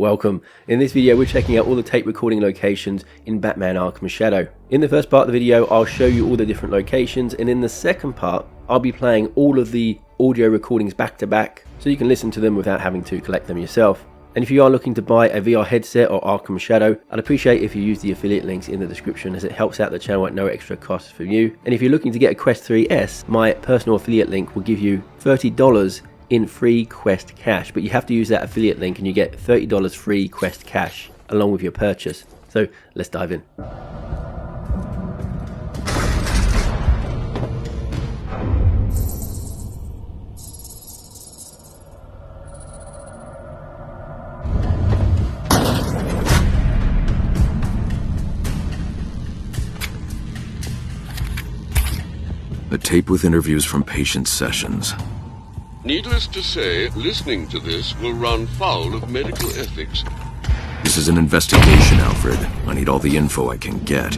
Welcome. In this video we're checking out all the tape recording locations in Batman Arkham Shadow. In the first part of the video I'll show you all the different locations, and in the second part I'll be playing all of the audio recordings back to back so you can listen to them without having to collect them yourself. And if you are looking to buy a VR headset or Arkham Shadow, I'd appreciate if you use the affiliate links in the description, as it helps out the channel at no extra cost for you. And if you're looking to get a Quest 3S, my personal affiliate link will give you $30 in free Quest cash, but you have to use that affiliate link and you get $30 free Quest cash along with your purchase. So let's dive in. A tape with interviews from patient sessions. Needless to say, listening to this will run foul of medical ethics. This is an investigation, Alfred. I need all the info I can get.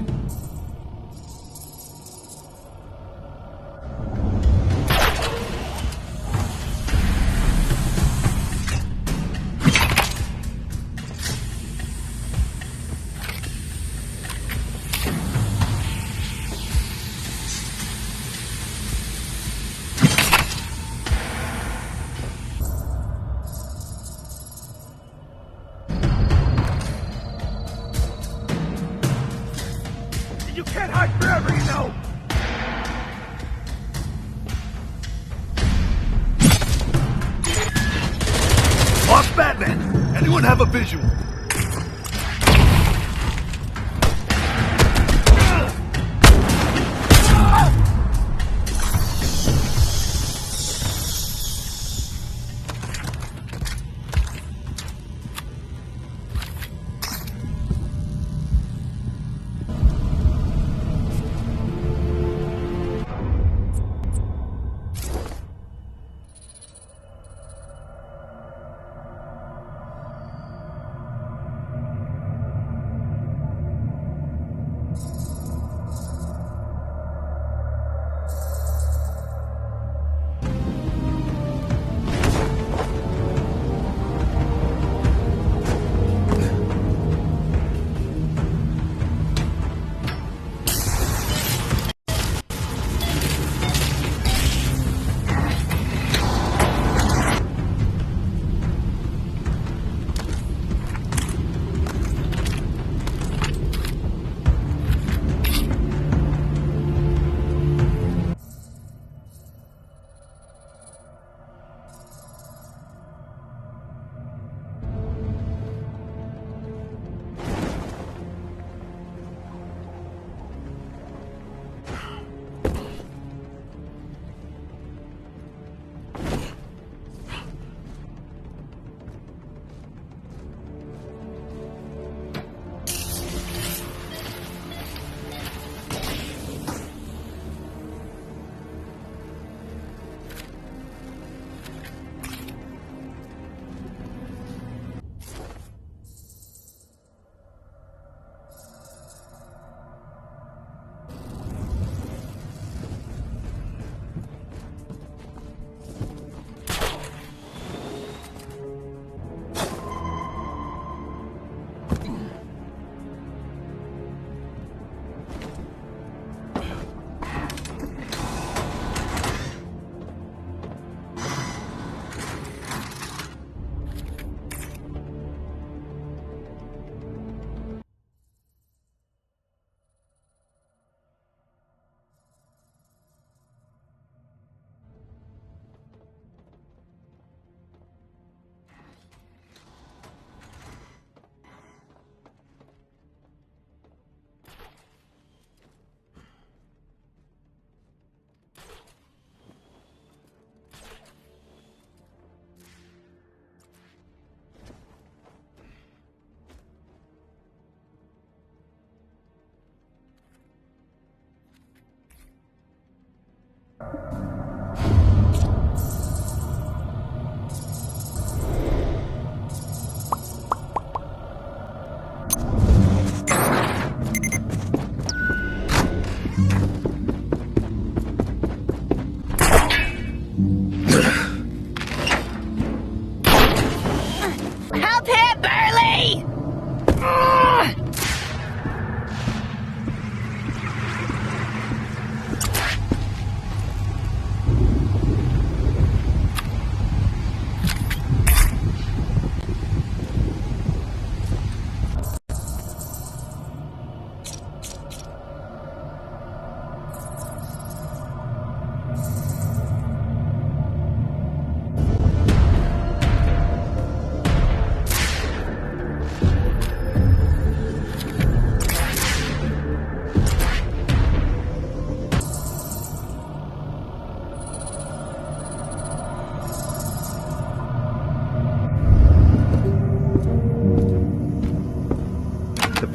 You can't hide forever, you know! Boss Batman! Anyone have a visual?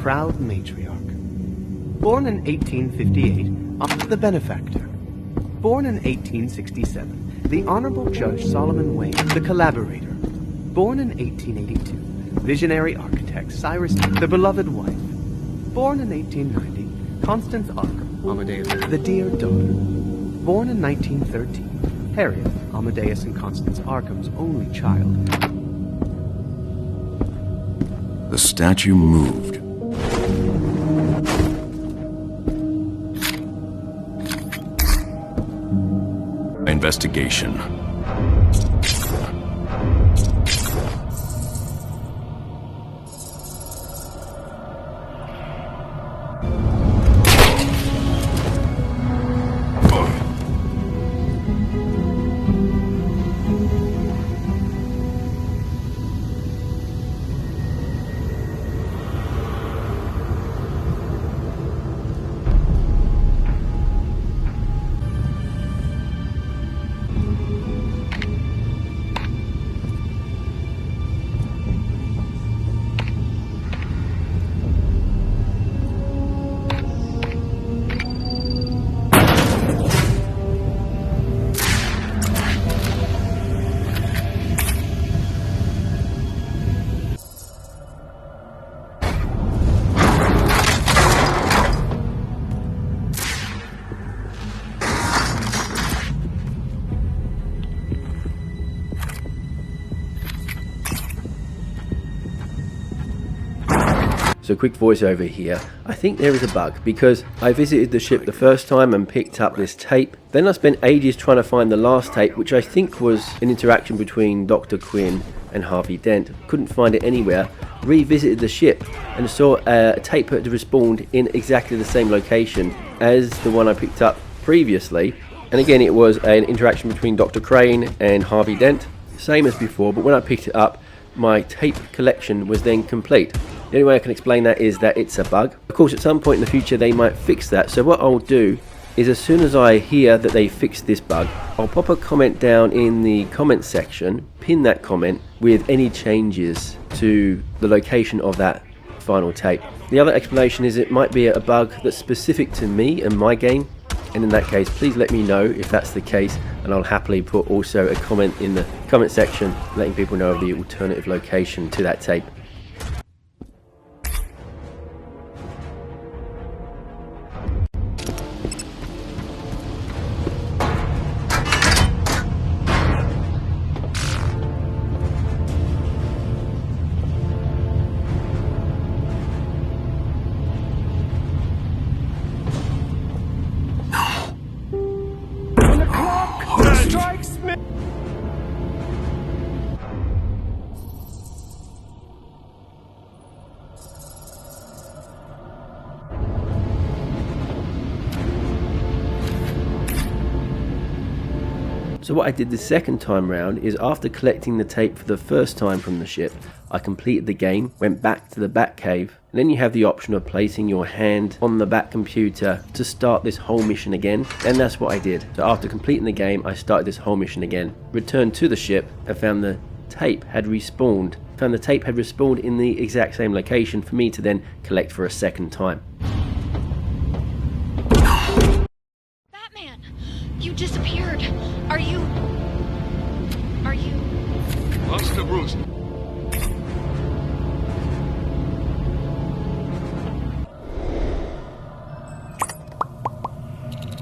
Proud matriarch. Born in 1858, the benefactor. Born in 1867, the Honorable Judge Solomon Wayne, the collaborator. Born in 1882, visionary architect Cyrus, the beloved wife. Born in 1890, Constance Arkham, Amadeus, the dear daughter. Born in 1913, Harriet, Amadeus and Constance Arkham's only child. The statue moved. Investigation. So quick voiceover here. I think there is a bug because I visited the ship the first time and picked up this tape. Then I spent ages trying to find the last tape, which I think was an interaction between Dr. Quinn and Harvey Dent. Couldn't find it anywhere. Revisited the ship and saw a tape that had respawned in exactly the same location as the one I picked up previously. And again, it was an interaction between Dr. Crane and Harvey Dent. Same as before, but when I picked it up, my tape collection was then complete. The only way I can explain that is that it's a bug. Of course, at some point in the future, they might fix that. So what I'll do is as soon as I hear that they fixed this bug, I'll pop a comment down in the comment section, pin that comment with any changes to the location of that final tape. The other explanation is it might be a bug that's specific to me and my game. And in that case, please let me know if that's the case, and I'll happily put also a comment in the comment section letting people know of the alternative location to that tape. So what I did the second time round is after collecting the tape for the first time from the ship, I completed the game, went back to the Batcave, and then you have the option of placing your hand on the Bat computer to start this whole mission again, and that's what I did. So after completing the game, I started this whole mission again, returned to the ship and found the tape had respawned. Found the tape had respawned in the exact same location for me to then collect for a second time. Batman, you disappeared. Are you... Master Bruce.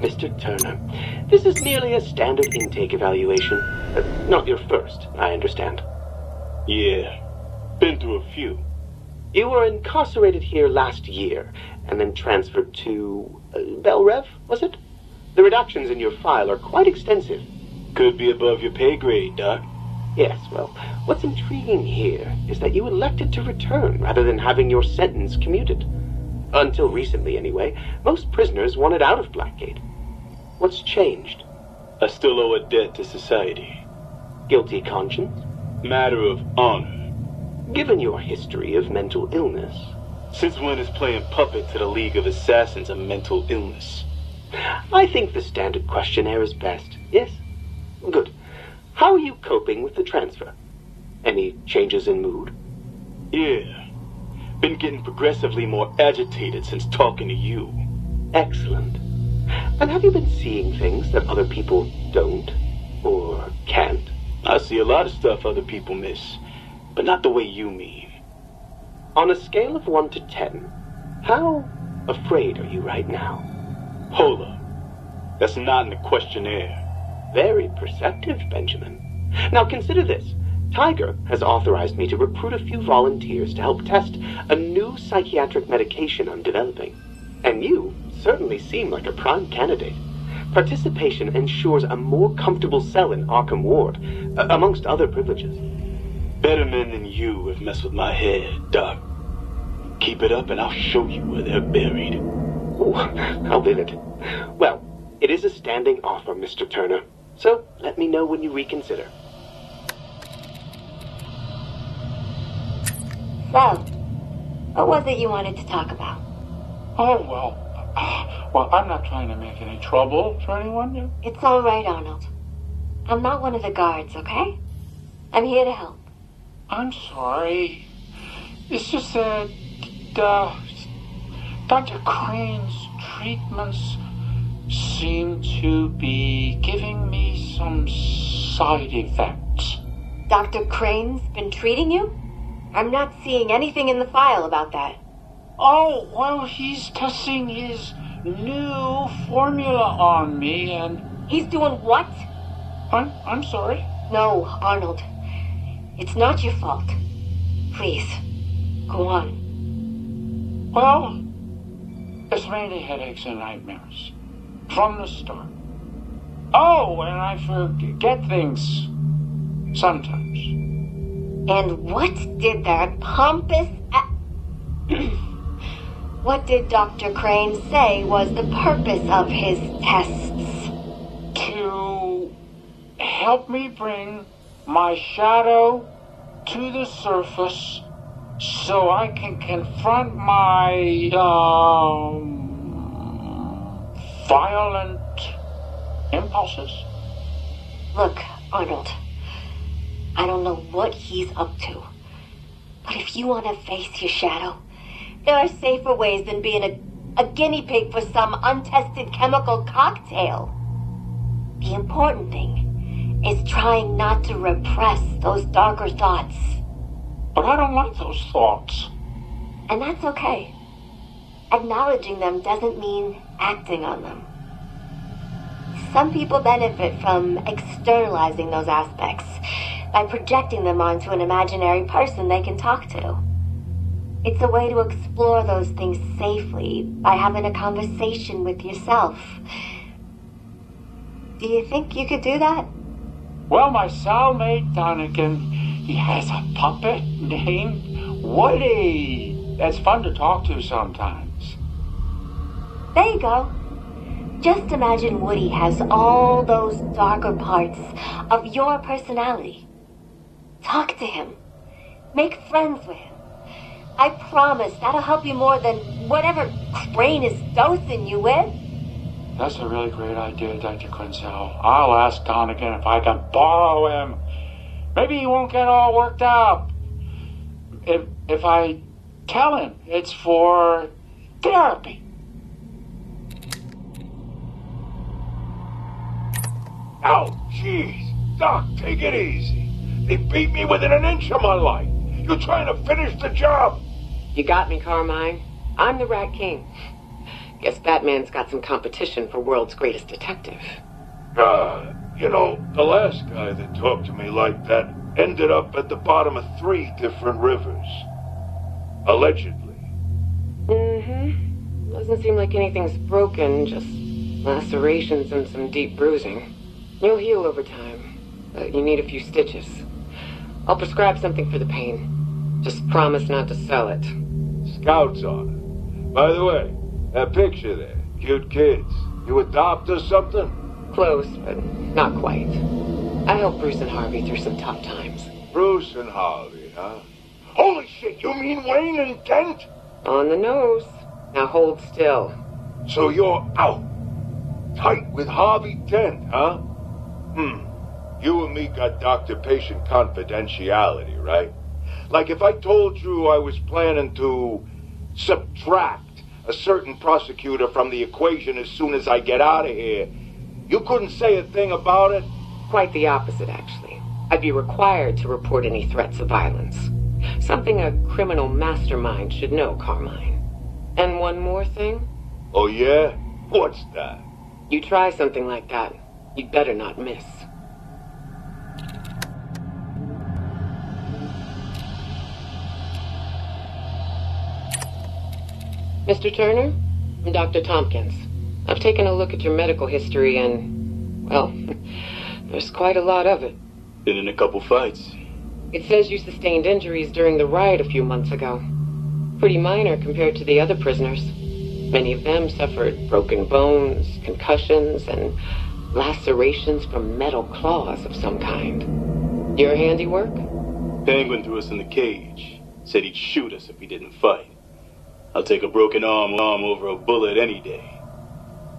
Mr. Turner, this is merely a standard intake evaluation. Not your first, I understand. Yeah, been through a few. You were incarcerated here last year, and then transferred to Belrev, was it? The redactions in your file are quite extensive. Could be above your pay grade, Doc. Yes, well, what's intriguing here is that you elected to return rather than having your sentence commuted. Until recently, anyway, most prisoners wanted out of Blackgate. What's changed? I still owe a debt to society. Guilty conscience? Matter of honor. Given your history of mental illness. Since when is playing puppet to the League of Assassins a mental illness? I think the standard questionnaire is best, yes? Good. How are you coping with the transfer? Any changes in mood? Yeah. Been getting progressively more agitated since talking to you. Excellent. And have you been seeing things that other people don't? Or can't? I see a lot of stuff other people miss, but not the way you mean. On a scale of 1 to 10, how afraid are you right now? Hold up. That's not in the questionnaire. Very perceptive, Benjamin. Now consider this. Tiger has authorized me to recruit a few volunteers to help test a new psychiatric medication I'm developing. And you certainly seem like a prime candidate. Participation ensures a more comfortable cell in Arkham Ward, amongst other privileges. Better men than you have messed with my head, Doc. Keep it up and I'll show you where they're buried. Ooh, how vivid. Well, it is a standing offer, Mr. Turner. So let me know when you reconsider. So, what was it you wanted to talk about? Oh, well, I'm not trying to make any trouble for anyone. It's all right, Arnold. I'm not one of the guards, okay? I'm here to help. I'm sorry. It's just that, Dr. Crane's treatments seem to be giving me some side effects. Dr. Crane's been treating you? I'm not seeing anything in the file about that. Oh, well, he's testing his new formula on me, and... He's doing what? I'm sorry. No, Arnold. It's not your fault. Please, go on. Well, it's mainly headaches and nightmares. From the start. Oh, and I forget things. Sometimes. And what did that pompous... What did Dr. Crane say was the purpose of his tests? To help me bring my shadow to the surface so I can confront my, violent impulses. Look, Arnold, I don't know what he's up to, but if you want to face your shadow, there are safer ways than being a guinea pig for some untested chemical cocktail. The important thing is trying not to repress those darker thoughts. But I don't like those thoughts. And that's okay. Acknowledging them doesn't mean acting on them. Some people benefit from externalizing those aspects by projecting them onto an imaginary person they can talk to. It's a way to explore those things safely by having a conversation with yourself. Do you think you could do that? Well, my cellmate, Donegan, he has a puppet named Woody. That's fun to talk to sometimes. There you go. Just imagine Woody has all those darker parts of your personality. Talk to him. Make friends with him. I promise that'll help you more than whatever Crane is dosing you with. That's a really great idea, Dr. QUINZEL. I'll ask Donegan if I can borrow him. Maybe he won't get all worked up. If I tell him it's for therapy. Oh, jeez. Doc, take it easy. They beat me within an inch of my life. You're trying to finish the job. You got me, Carmine. I'm the Rat King. Guess Batman's got some competition for world's greatest detective. You know, the last guy that talked to me like that ended up at the bottom of 3 different rivers. Allegedly. Mm-hmm. Doesn't seem like anything's broken, just lacerations and some deep bruising. You'll heal over time, but you need a few stitches. I'll prescribe something for the pain. Just promise not to sell it. Scouts on it. By the way, that picture there, cute kids. You adopt or something? Close, but not quite. I helped Bruce and Harvey through some tough times. Bruce and Harvey, huh? Holy shit, you mean Wayne and Dent? On the nose. Now hold still. So you're out. Tight with Harvey Dent, huh? You and me got doctor-patient confidentiality, right? Like if I told you I was planning to subtract a certain prosecutor from the equation as soon as I get out of here, you couldn't say a thing about it? Quite the opposite, actually. I'd be required to report any threats of violence. Something a criminal mastermind should know, Carmine. And one more thing. Oh, yeah? What's that? You try something like that, you'd better not miss. Mr. Turner, I'm Dr. Thompkins. I've taken a look at your medical history and, well, there's quite a lot of it. Been in a couple fights. It says you sustained injuries during the riot a few months ago. Pretty minor compared to the other prisoners. Many of them suffered broken bones, concussions, and lacerations from metal claws of some kind. Your handiwork? Penguin threw us in the cage. Said he'd shoot us if we didn't fight. I'll take a broken arm over a bullet any day.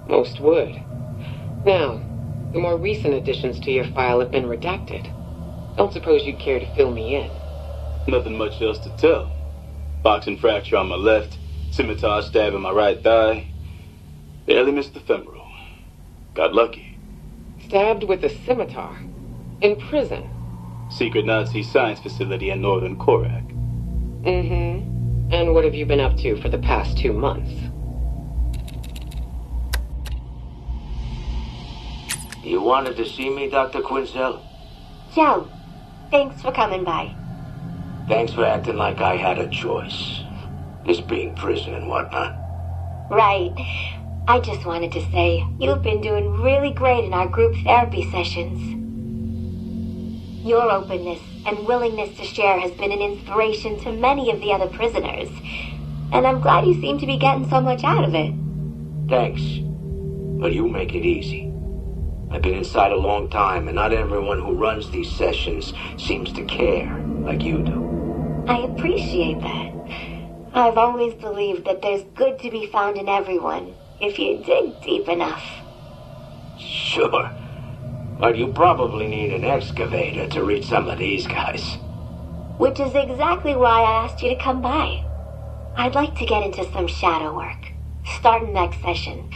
Most would. Now, the more recent additions to your file have been redacted. Don't suppose you'd care to fill me in? Nothing much else to tell. Boxing fracture on my left, scimitar stab in my right thigh. Barely missed the femoral. Got lucky. Stabbed with a scimitar? In prison? Secret Nazi science facility in northern Korak. Mm-hmm. And what have you been up to for the past 2 months? You wanted to see me, Dr. QUINZEL? Joe, thanks for coming by. Thanks for acting like I had a choice. This being prison and whatnot. Right. I just wanted to say, you've been doing really great in our group therapy sessions. Your openness and willingness to share has been an inspiration to many of the other prisoners. And I'm glad you seem to be getting so much out of it. Thanks. But you make it easy. I've been inside a long time, and not everyone who runs these sessions seems to care like you do. I appreciate that. I've always believed that there's good to be found in everyone, if you dig deep enough. Sure. But you probably need an excavator to reach some of these guys. Which is exactly why I asked you to come by. I'd like to get into some shadow work. Starting next session.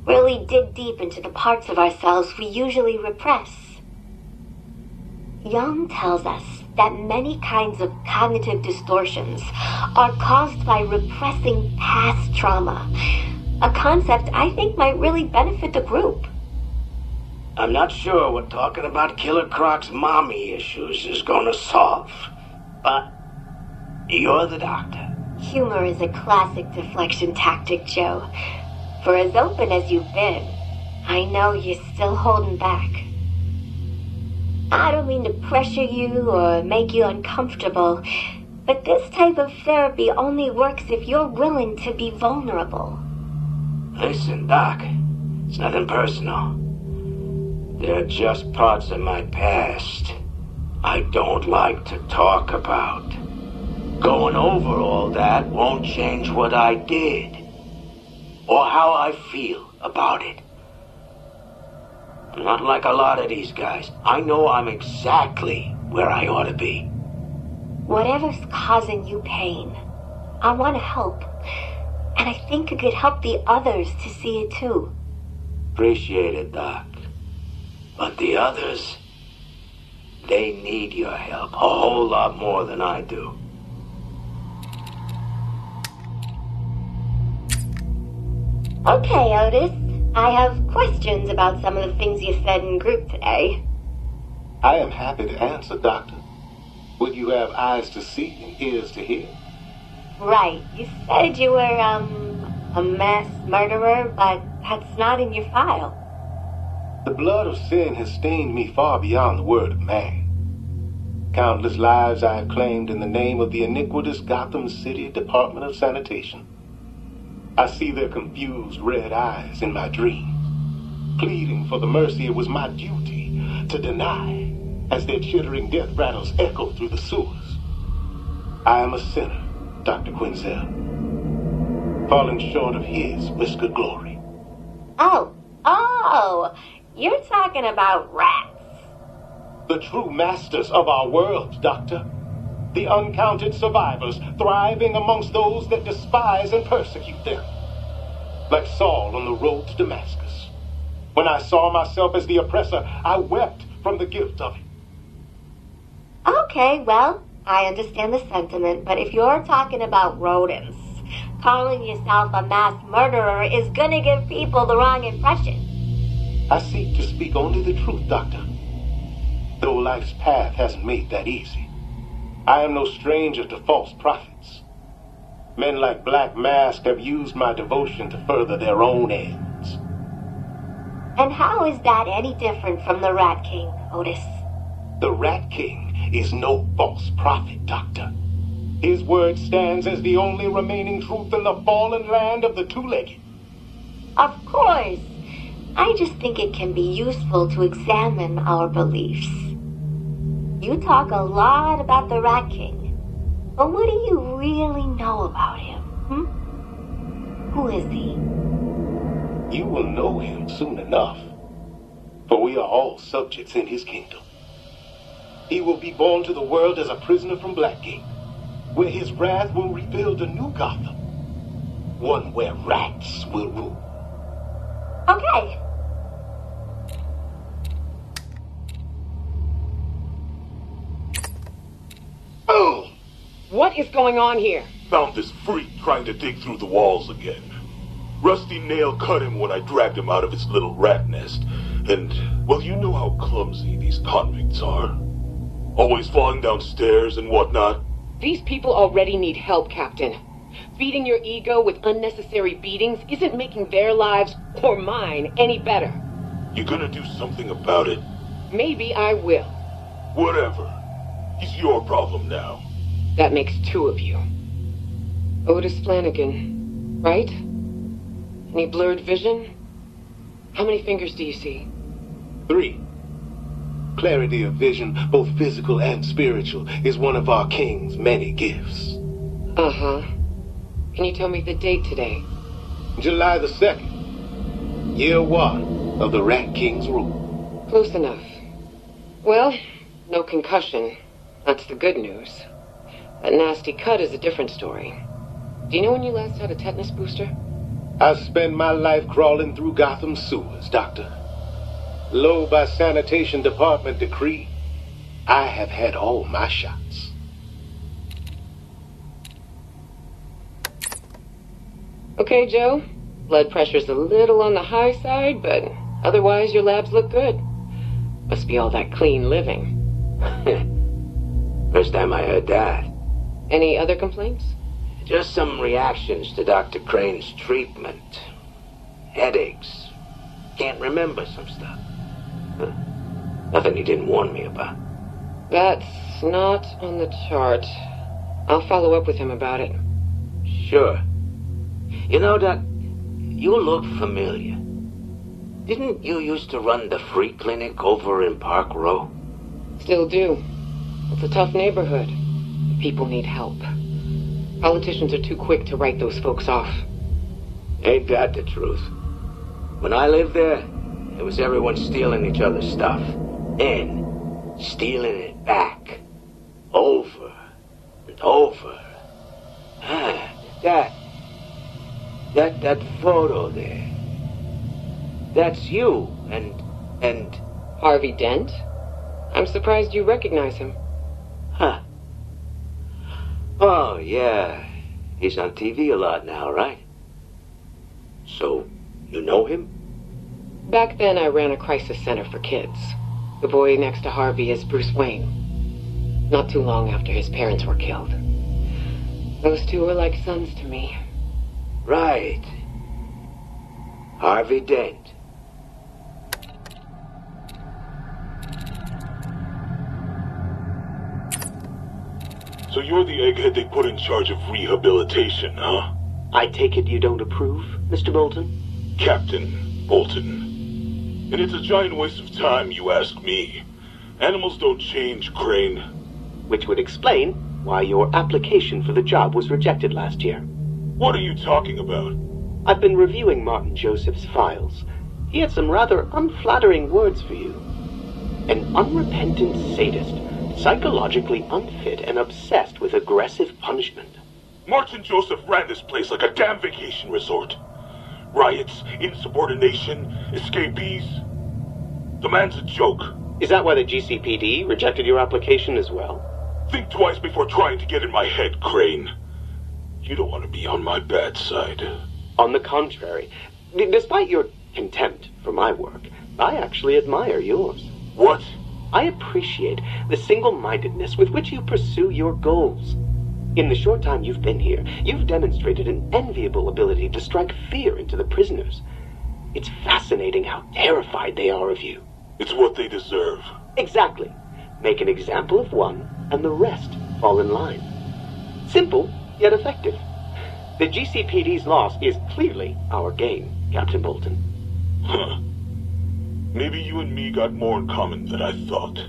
Really dig deep into the parts of ourselves we usually repress. Jung tells us that many kinds of cognitive distortions are caused by repressing past trauma. A concept I think might really benefit the group. I'm not sure what talking about Killer Croc's mommy issues is gonna solve. But you're the doctor. Humor is a classic deflection tactic, Joe. For as open as you've been, I know you're still holding back. I don't mean to pressure you or make you uncomfortable, but this type of therapy only works if you're willing to be vulnerable. Listen, Doc, it's nothing personal. They're just parts of my past I don't like to talk about. Going over all that won't change what I did, or how I feel about it. Not like a lot of these guys. I know I'm exactly where I ought to be. Whatever's causing you pain, I want to help. And I think it could help the others to see it too. Appreciate it, Doc. But the others, they need your help a whole lot more than I do. Okay, Otis. I have questions about some of the things you said in group today. I am happy to answer, Doctor. Would you have eyes to see and ears to hear? Right. You said you were, a mass murderer, but that's not in your file. The blood of sin has stained me far beyond the word of man. Countless lives I have claimed in the name of the iniquitous Gotham City Department of Sanitation. I see their confused red eyes in my dreams, pleading for the mercy it was my duty to deny as their chittering death rattles echo through the sewers. I am a sinner, Dr. QUINZEL, falling short of his whiskered glory. Oh, you're talking about rats. The true masters of our world, Doctor. The uncounted survivors thriving amongst those that despise and persecute them. Like Saul on the road to Damascus. When I saw myself as the oppressor, I wept from the guilt of it. Okay, well, I understand the sentiment, but if you're talking about rodents, calling yourself a mass murderer is gonna give people the wrong impression. I seek to speak only the truth, Doctor. Though life's path hasn't made that easy. I am no stranger to false prophets. Men like Black Mask have used my devotion to further their own ends. And how is that any different from the Rat King, Otis? The Rat King is no false prophet, Doctor. His word stands as the only remaining truth in the fallen land of the two-legged. Of course. I just think it can be useful to examine our beliefs. You talk a lot about the Rat King, but what do you really know about him, Who is he? You will know him soon enough, for we are all subjects in his kingdom. He will be born to the world as a prisoner from Blackgate, where his wrath will rebuild a new Gotham, one where rats will rule. Okay. Oh! What is going on here? Found this freak trying to dig through the walls again. Rusty Nail cut him when I dragged him out of his little rat nest. And, well, you know how clumsy these convicts are. Always falling down stairs and whatnot. These people already need help, Captain. Feeding your ego with unnecessary beatings isn't making their lives, or mine, any better. You gonna do something about it? Maybe I will. Whatever. It's your problem now. That makes two of you. Otis Flanagan, right? Any blurred vision? How many fingers do you see? 3. Clarity of vision, both physical and spiritual, is one of our king's many gifts. Uh-huh. Can you tell me the date today? July the 2nd. Year 1 of the Rat King's rule. Close enough. Well, no concussion. That's the good news. That nasty cut is a different story. Do you know when you last had a tetanus booster? I spend my life crawling through Gotham sewers, Doctor. Lo, by sanitation department decree, I have had all my shots. Okay, Joe. Blood pressure's a little on the high side, but otherwise your labs look good. Must be all that clean living. First time I heard that. Any other complaints? Just some reactions to Dr. Crane's treatment. Headaches. Can't remember some stuff. Nothing he didn't warn me about. That's not on the chart. I'll follow up with him about it. Sure. You know, Doc, you look familiar. Didn't you used to run the free clinic over in Park Row? Still do. It's a tough neighborhood. People need help. Politicians are too quick to write those folks off. Ain't that the truth? When I lived there, it was everyone stealing each other's stuff. And stealing it back. Over and over. That photo there. That's you and... Harvey Dent? I'm surprised you recognize him. Huh. Oh, yeah. He's on TV a lot now, right? So, you know him? Back then, I ran a crisis center for kids. The boy next to Harvey is Bruce Wayne. Not too long after his parents were killed. Those two were like sons to me. Right. Harvey Dent. So you're the egghead they put in charge of rehabilitation, huh? I take it you don't approve, Mr. Bolton? Captain Bolton. And it's a giant waste of time, you ask me. Animals don't change, Crane. Which would explain why your application for the job was rejected last year. What are you talking about? I've been reviewing Martin Joseph's files. He had some rather unflattering words for you. An unrepentant sadist, psychologically unfit and obsessed with aggressive punishment. Martin Joseph ran this place like a damn vacation resort. Riots, insubordination, escapees. The man's a joke. Is that why the GCPD rejected your application as well? Think twice before trying to get in my head, Crane. You don't want to be on my bad side. On the contrary, despite your contempt for my work, I actually admire yours. What? I appreciate the single-mindedness with which you pursue your goals. In the short time you've been here, you've demonstrated an enviable ability to strike fear into the prisoners. It's fascinating how terrified they are of you. It's what they deserve. Exactly. Make an example of one, and the rest fall in line. Simple, yet effective. The GCPD's loss is clearly our gain, Captain Bolton. Huh. Maybe you and me got more in common than I thought.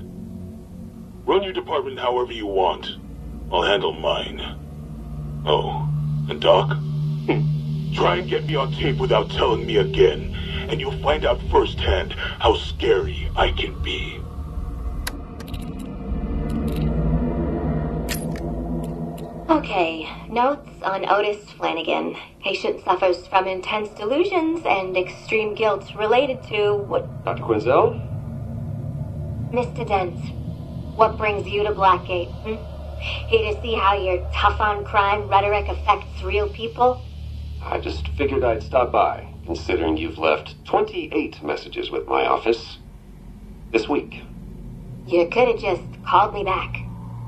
Run your department however you want. I'll handle mine. Oh, and Doc? Try and get me on tape without telling me again, and you'll find out firsthand how scary I can be. Okay, notes on Otis Flanagan. Patient suffers from intense delusions and extreme guilt related to what... Dr. QUINZEL? Mr. Dent, what brings you to Blackgate? Here to see how your tough-on-crime rhetoric affects real people? I just figured I'd stop by, considering you've left 28 messages with my office this week. You could have just called me back.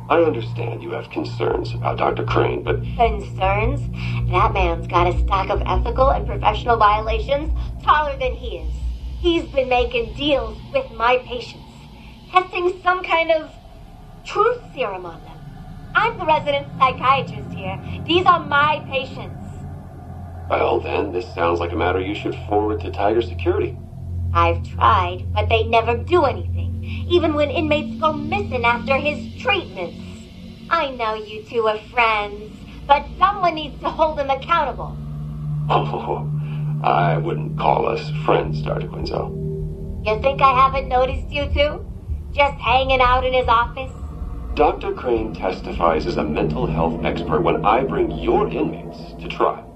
I understand you have concerns about Dr. Crane, but... Concerns? That man's got a stack of ethical and professional violations taller than his. He's been making deals with my patients, testing some kind of truth serum on them. I'm the resident psychiatrist here. These are my patients. Well, then, this sounds like a matter you should forward to Tiger Security. I've tried, but they never do anything, even when inmates go missing after his treatments. I know you two are friends, but someone needs to hold him accountable. Oh, I wouldn't call us friends, Dr. QUINZEL. You think I haven't noticed you two? Just hanging out in his office? Dr. Crane testifies as a mental health expert when I bring your inmates to trial.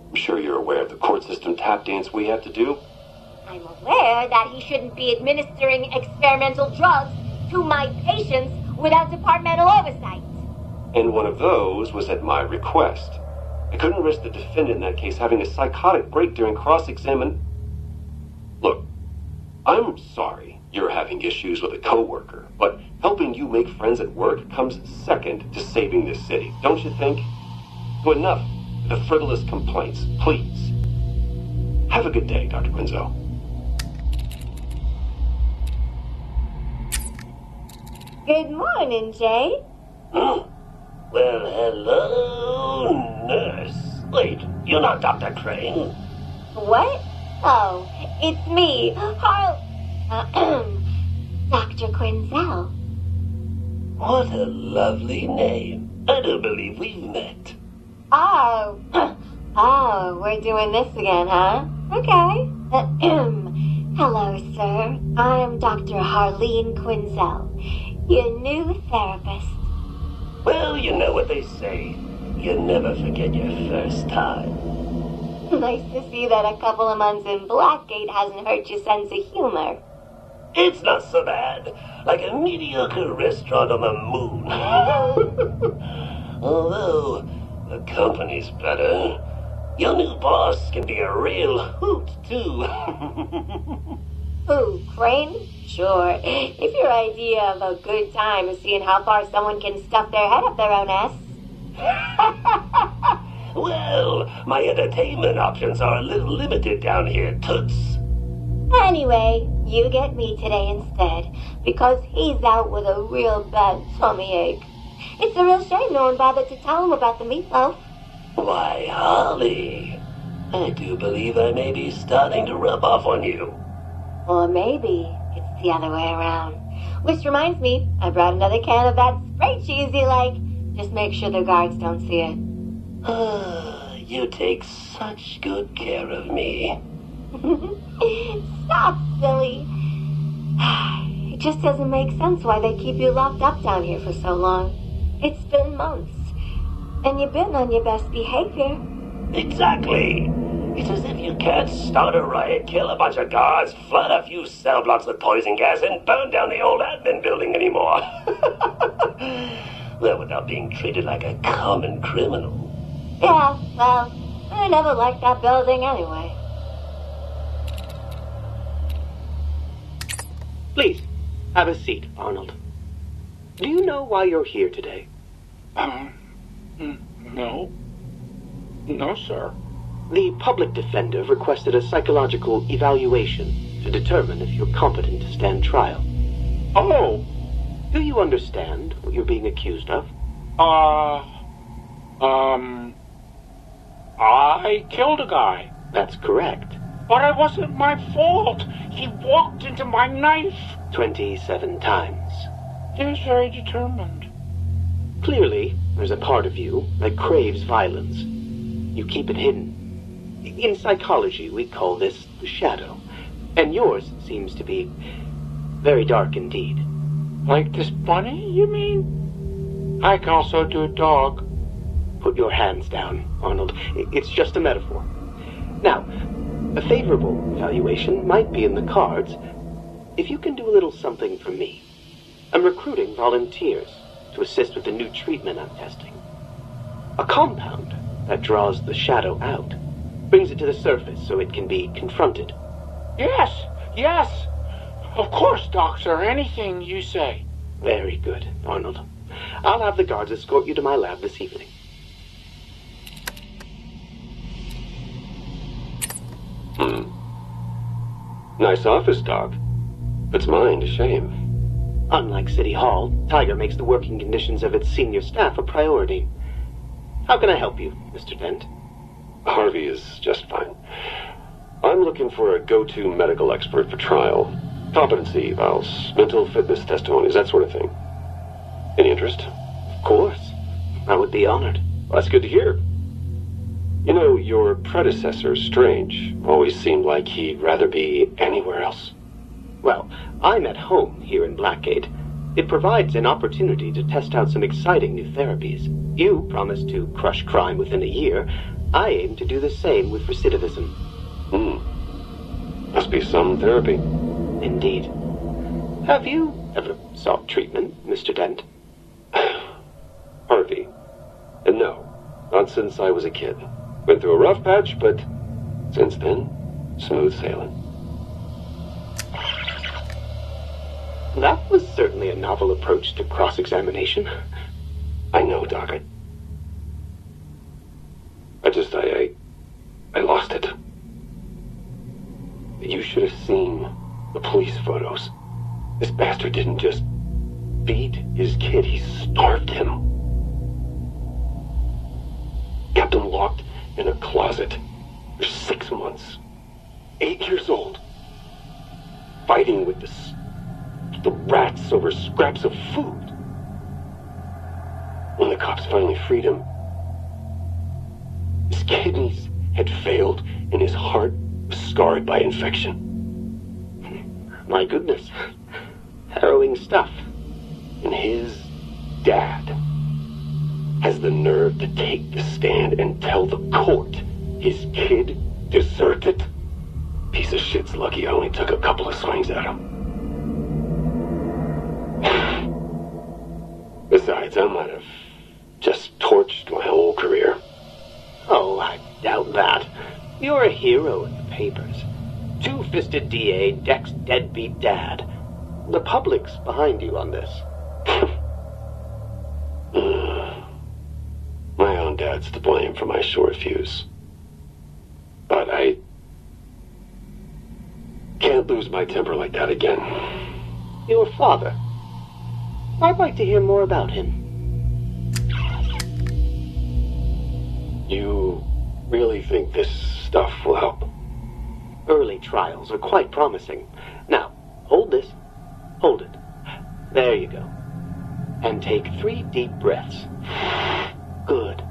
I'm sure you're aware of the court system tap dance we have to do. I'm aware that he shouldn't be administering experimental drugs to my patients without departmental oversight. And one of those was at my request. I couldn't risk the defendant in that case having a psychotic break during cross-examination. Look, I'm sorry you're having issues with a coworker, but helping you make friends at work comes second to saving this city, don't you think? So enough with the frivolous complaints, please. Have a good day, Dr. QUINZEL. Good morning, Jay. Well, hello, nurse. Wait, you're not Dr. Crane. What? Oh, it's me, Dr. QUINZEL. What a lovely name. I don't believe we've met. Oh, we're doing this again, huh? Okay. Hello, sir. I'm Dr. Harleen QUINZEL, your new therapist. Well, you know what they say. You never forget your first time. Nice to see that a couple of months in Blackgate hasn't hurt your sense of humor. It's not so bad. Like a mediocre restaurant on the moon. Although, the company's better. Your new boss can be a real hoot, too. Who, Crane? Sure. If your idea of a good time is seeing how far someone can stuff their head up their own ass, Well, my entertainment options are a little limited down here, Toots. Anyway, you get me today instead, because he's out with a real bad tummy ache. It's a real shame no one bothered to tell him about the meatloaf. Why, Holly, I do believe I may be starting to rub off on you. Or maybe it's the other way around. Which reminds me, I brought another can of that spray cheese you like. Just make sure the guards don't see it. You take such good care of me. Stop, silly. It just doesn't make sense why they keep you locked up down here for so long. It's been months. And you've been on your best behavior. Exactly. It's as if you can't start a riot, kill a bunch of guards, flood a few cell blocks with poison gas, and burn down the old admin building anymore. Well, without being treated like a common criminal. Yeah, well, I never liked that building anyway. Please, have a seat, Arnold. Do you know why you're here today? No. No, sir. The public defender requested a psychological evaluation to determine if you're competent to stand trial. Oh! Do you understand what you're being accused of? I killed a guy. That's correct. But it wasn't my fault. He walked into my knife. 27 times. He was very determined. Clearly, there's a part of you that craves violence. You keep it hidden. In psychology, we call this the shadow. And yours seems to be very dark indeed. Like this bunny, you mean? I can also do a dog. Put your hands down, Arnold. It's just a metaphor. Now, a favorable evaluation might be in the cards if you can do a little something for me. I'm recruiting volunteers to assist with the new treatment I'm testing. A compound that draws the shadow out, brings it to the surface so it can be confronted. Yes. Of course, Doctor. Anything you say. Very good, Arnold. I'll have the guards escort you to my lab this evening. Nice office, Doc. It's mine to shame. Unlike City Hall, Tiger makes the working conditions of its senior staff a priority. How can I help you, Mr. Dent? Harvey is just fine. I'm looking for a go-to medical expert for trial. Competency evals, mental fitness testimonies, that sort of thing. Any interest? Of course. I would be honored. Well, that's good to hear. You know, your predecessor, Strange, always seemed like he'd rather be anywhere else. Well, I'm at home here in Blackgate. It provides an opportunity to test out some exciting new therapies. You promised to crush crime within a year. I aim to do the same with recidivism. Must be some therapy. Indeed. Have you ever sought treatment, Mr. Dent? Harvey. No, not since I was a kid. Went through a rough patch, but since then, smooth sailing. That was certainly a novel approach to cross-examination. I know, Doc. I lost it. You should have seen the police photos. This bastard didn't just beat his kid, he starved him. Kept him locked in a closet for 6 months. 8 years old. Fighting with the rats over scraps of food. When the cops finally freed him, his kidneys had failed and his heart was scarred by infection. My goodness. Harrowing stuff. And his dad has the nerve to take the stand and tell the court his kid deserted. Piece of shit's lucky I only took a couple of swings at him. Besides, I might have just torched my whole career. Oh, I doubt that. You're a hero in the papers. Two-fisted DA, Deck's deadbeat dad. The public's behind you on this. dad's to blame for my short fuse. But I can't lose my temper like that again. Your father? I'd like to hear more about him. You really think this stuff will help? Early trials are quite promising. Now, hold this. Hold it. There you go. And take 3 deep breaths. Good.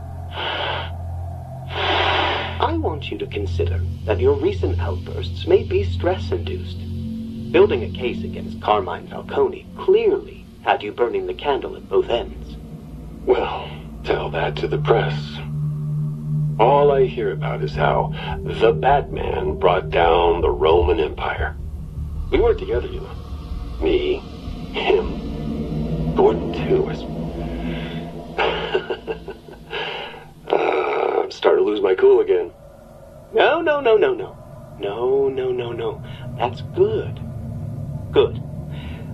I want you to consider that your recent outbursts may be stress-induced. Building a case against Carmine Falcone clearly had you burning the candle at both ends. Well, tell that to the press. All I hear about is how the Batman brought down the Roman Empire. We worked together, you know. Me, him, Gordon too. I'm starting to lose my cool again. No. That's good. Good.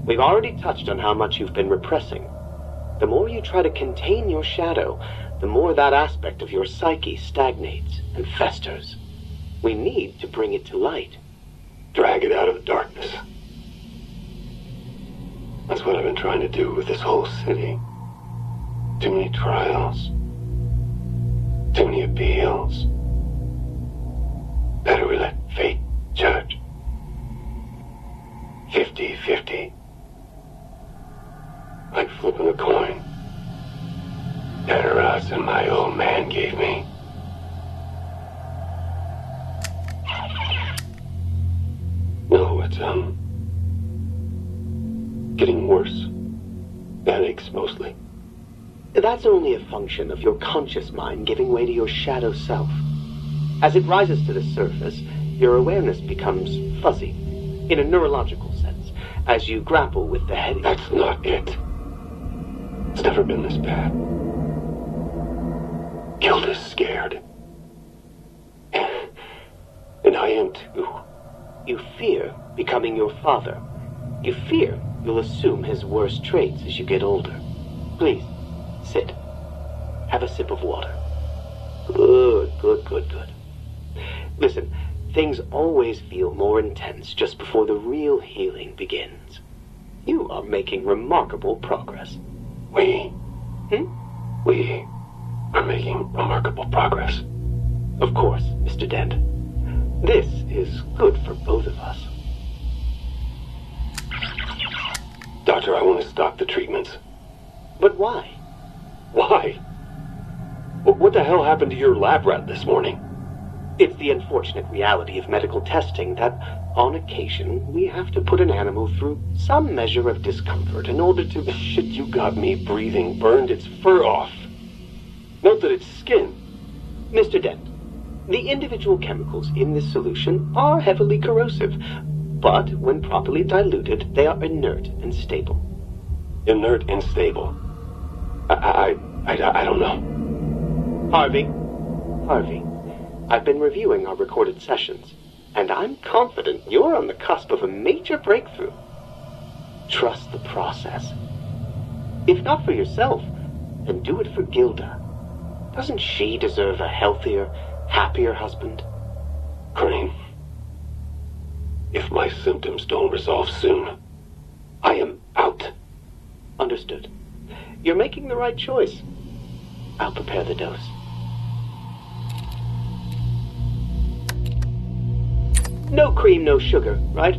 We've already touched on how much you've been repressing. The more you try to contain your shadow, the more that aspect of your psyche stagnates and festers. We need to bring it to light. Drag it out of the darkness. That's what I've been trying to do with this whole city. Too many trials. Too many appeals. Better we let fate judge. 50-50. Like flipping a coin. Better odds than my old man gave me. No, it's, getting worse. Headaches, mostly. That's only a function of your conscious mind giving way to your shadow self. As it rises to the surface, your awareness becomes fuzzy, in a neurological sense, as you grapple with the headache. That's not it. It's never been this bad. Gilda's scared. And I am too. You fear becoming your father. You fear you'll assume his worst traits as you get older. Please, sit. Have a sip of water. Good. Listen, things always feel more intense just before the real healing begins. You are making remarkable progress. We are making remarkable progress. Of course, Mr. Dent. This is good for both of us. Doctor, I want to stop the treatments. But why? Why? What the hell happened to your lab rat this morning? It's the unfortunate reality of medical testing that, on occasion, we have to put an animal through some measure of discomfort in order to... The shit you got me breathing burned its fur off. Note that it's skin. Mr. Dent, the individual chemicals in this solution are heavily corrosive, but when properly diluted, they are inert and stable. Inert and stable? I don't know. Harvey, I've been reviewing our recorded sessions, and I'm confident you're on the cusp of a major breakthrough. Trust the process. If not for yourself, then do it for Gilda. Doesn't she deserve a healthier, happier husband? Crane, if my symptoms don't resolve soon, I am out. Understood. You're making the right choice. I'll prepare the dose. No cream, no sugar, right?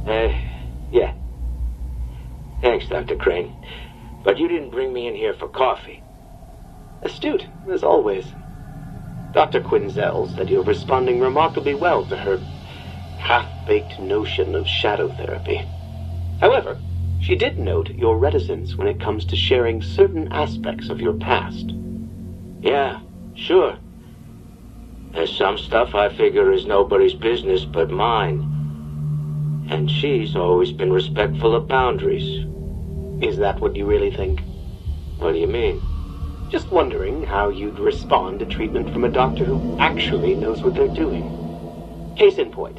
Yeah. Thanks, Dr. Crane. But you didn't bring me in here for coffee. Astute, as always. Dr. QUINZEL said you're responding remarkably well to her half-baked notion of shadow therapy. However, she did note your reticence when it comes to sharing certain aspects of your past. Yeah, sure. There's some stuff I figure is nobody's business but mine. And she's always been respectful of boundaries. Is that what you really think? What do you mean? Just wondering how you'd respond to treatment from a doctor who actually knows what they're doing. Case in point,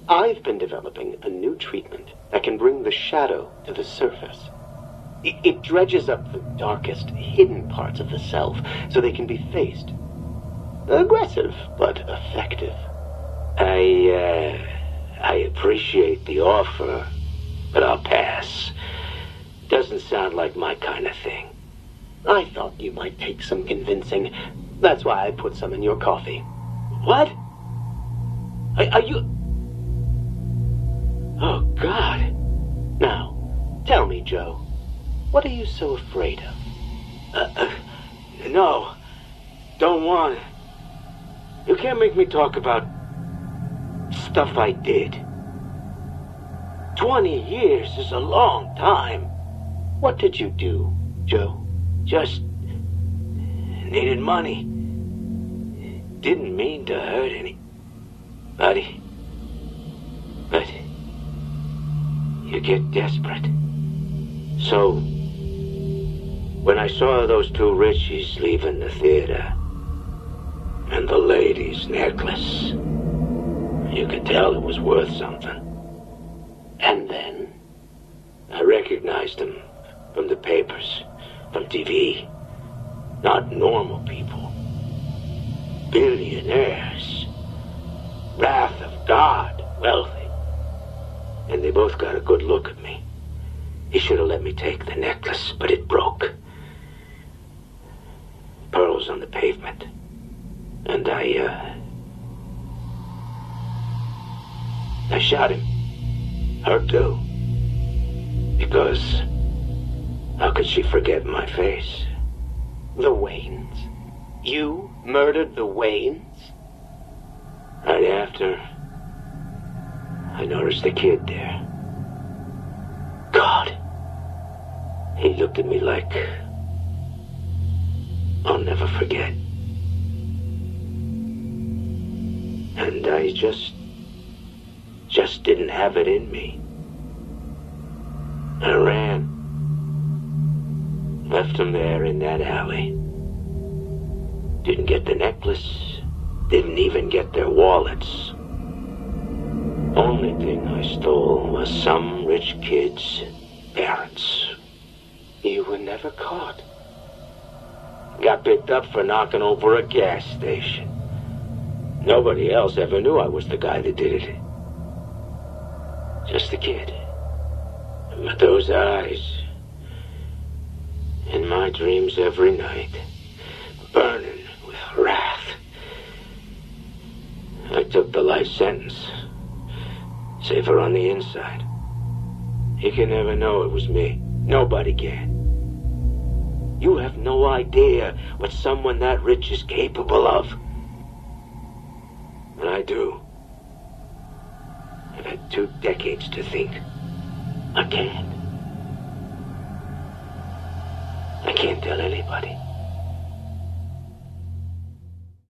I've been developing a new treatment that can bring the shadow to the surface. It dredges up the darkest, hidden parts of the self so they can be faced. Aggressive, but effective. I appreciate the offer, but I'll pass. Doesn't sound like my kind of thing. I thought you might take some convincing. That's why I put some in your coffee. What? Are you... Oh, God. Now, tell me, Joe, what are you so afraid of? No. Don't want it. You can't make me talk about stuff I did. 20 years is a long time. What did you do, Joe? Just needed money. Didn't mean to hurt anybody. But you get desperate. So, when I saw those two Richies leaving the theater, and the lady's necklace, you could tell it was worth something. And then I recognized them from the papers, from TV. Not normal people. Billionaires. Wrath of God, wealthy. And they both got a good look at me. He should have let me take the necklace, but it broke. Pearls on the pavement. And I shot him. Her too. Because how could she forget my face? The Waynes? You murdered the Waynes? Right after, I noticed the kid there. God. He looked at me like I'll never forget. And I just didn't have it in me. I ran. Left him there in that alley. Didn't get the necklace. Didn't even get their wallets. Only thing I stole was some rich kid's parents. You were never caught. Got picked up for knocking over a gas station. Nobody else ever knew I was the guy that did it. Just the kid. But those eyes, in my dreams every night, burning with wrath. I took the life sentence. Safer on the inside. He can never know it was me. Nobody can. You have no idea what someone that rich is capable of. And I do. I've had 2 decades to think. I can't tell anybody.